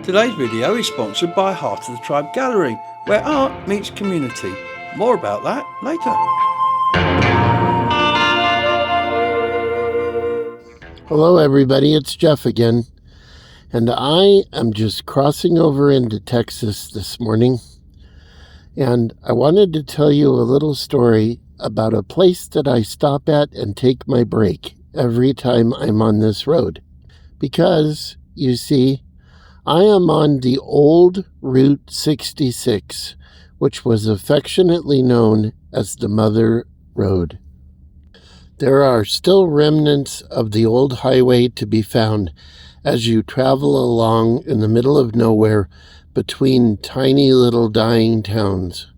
Today's video is sponsored by Heart of the Tribe Gallery, where art meets community. More about that later. Hello everybody, it's Jeff again, and I am just crossing over into Texas this morning, and I wanted to tell you a little story about a place that I stop at and take my break every time I'm on this road. Because, you see, I am on the old Route 66, which was affectionately known as the Mother Road. There are still remnants of the old highway to be found as you travel along in the middle of nowhere between tiny little dying towns.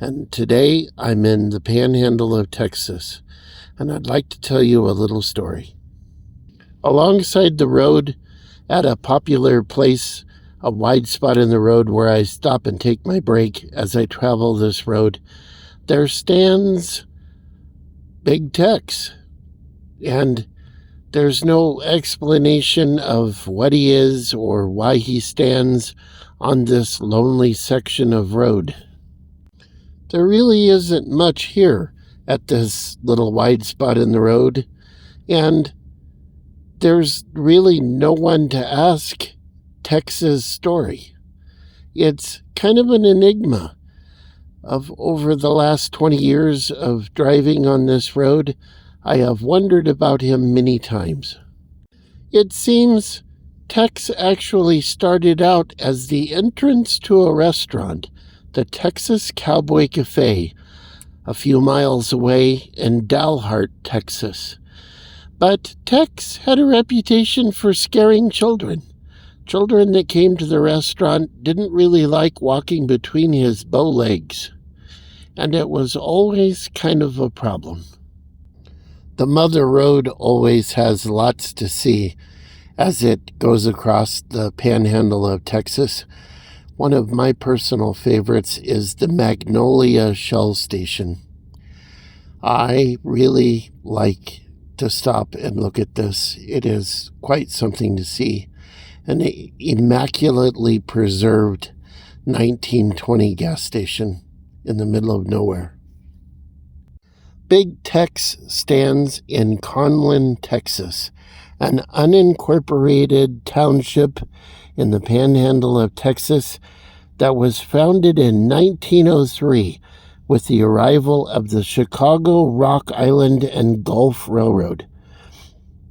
And today I'm in the panhandle of Texas, and I'd like to tell you a little story. Alongside the road, at a popular place, a wide spot in the road where I stop and take my break as I travel this road, there stands Big Tex. And there's no explanation of what he is or why he stands on this lonely section of road. There really isn't much here at this little wide spot in the road, and there's really no one to ask Tex's story. It's kind of an enigma. Over the last 20 years of driving on this road, I have wondered about him many times. It seems Tex actually started out as the entrance to a restaurant, the Texas Cowboy Cafe, a few miles away in Dalhart, Texas. But Tex had a reputation for scaring children. Children that came to the restaurant didn't really like walking between his bow legs, and it was always kind of a problem. The Mother Road always has lots to see as it goes across the panhandle of Texas. One of my personal favorites is the Magnolia Shell Station. I really like to stop and look at this. It is quite something to see. An immaculately preserved 1920 gas station in the middle of nowhere. Big Tex stands in Conlin, Texas, an unincorporated township in the panhandle of Texas that was founded in 1903 with the arrival of the Chicago, Rock Island, and Gulf Railroad.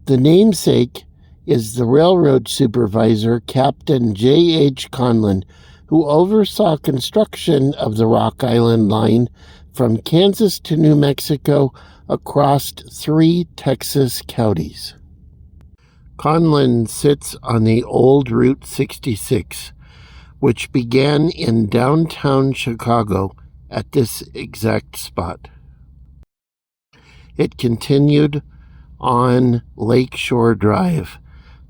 The namesake is the railroad supervisor, Captain J.H. Conlin, who oversaw construction of the Rock Island line from Kansas to New Mexico across 3 Texas counties. Conlin sits on the old Route 66, which began in downtown Chicago at this exact spot. It continued on Lakeshore Drive,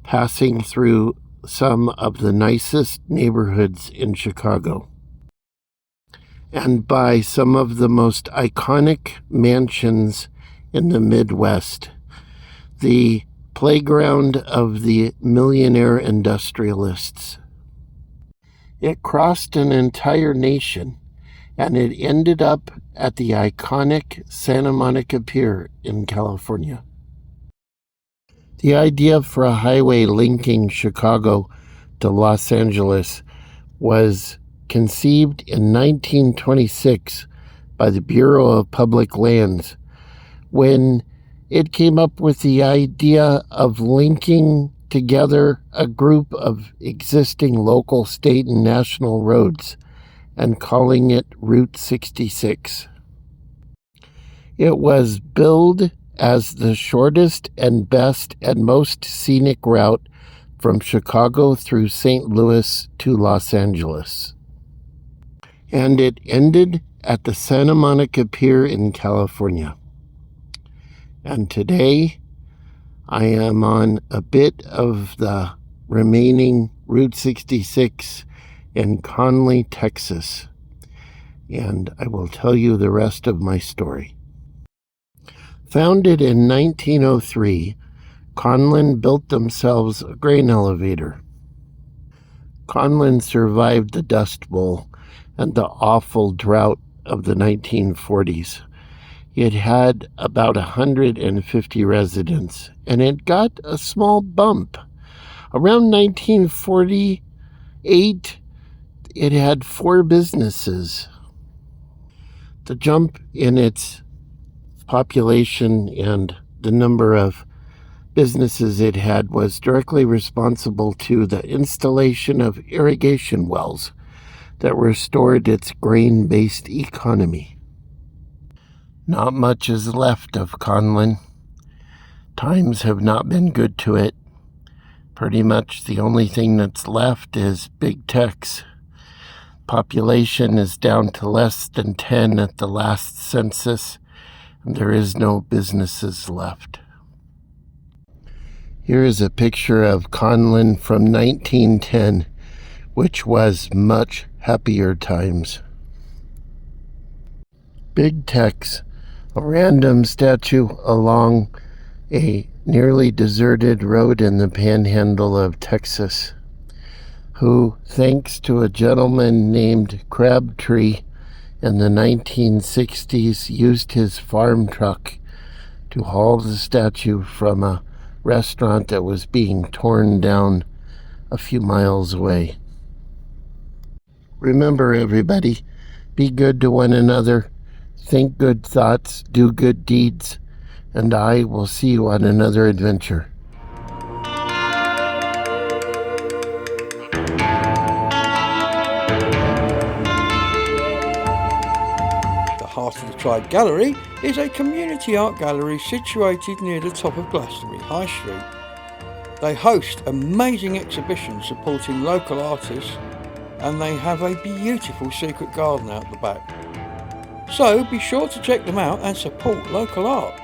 passing through some of the nicest neighborhoods in Chicago, and by some of the most iconic mansions in the Midwest, the playground of the millionaire industrialists. It crossed an entire nation, and it ended up at the iconic Santa Monica Pier in California. The idea for a highway linking Chicago to Los Angeles was conceived in 1926 by the Bureau of Public Lands, when it came up with the idea of linking together a group of existing local, state, and national roads and calling it Route 66. It was billed as the shortest and best and most scenic route from Chicago through St. Louis to Los Angeles. And it ended at the Santa Monica Pier in California. And today, I am on a bit of the remaining Route 66 in Conlin, Texas, and I will tell you the rest of my story. Founded in 1903, Conlin built themselves a grain elevator. Conlin survived the Dust Bowl and the awful drought of the 1940s. It had about 150 residents, and it got a small bump. Around 1948, it had 4 businesses. The jump in its population and the number of businesses it had was directly responsible to the installation of irrigation wells that restored its grain-based economy. Not much is left of Conlin. Times have not been good to it. Pretty much the only thing that's left is big techs. Population is down to less than 10 at the last census, and there is no businesses left. Here is a picture of Conlin from 1910, which was much happier times. Big techs, a random statue along a nearly deserted road in the panhandle of Texas, who, thanks to a gentleman named Crabtree in the 1960s, used his farm truck to haul the statue from a restaurant that was being torn down a few miles away. Remember, everybody, be good to one another, think good thoughts, do good deeds, and I will see you on another adventure. The Heart of the Tribe Gallery is a community art gallery situated near the top of Glastonbury High Street. They host amazing exhibitions supporting local artists, and they have a beautiful secret garden out the back. So be sure to check them out and support local art.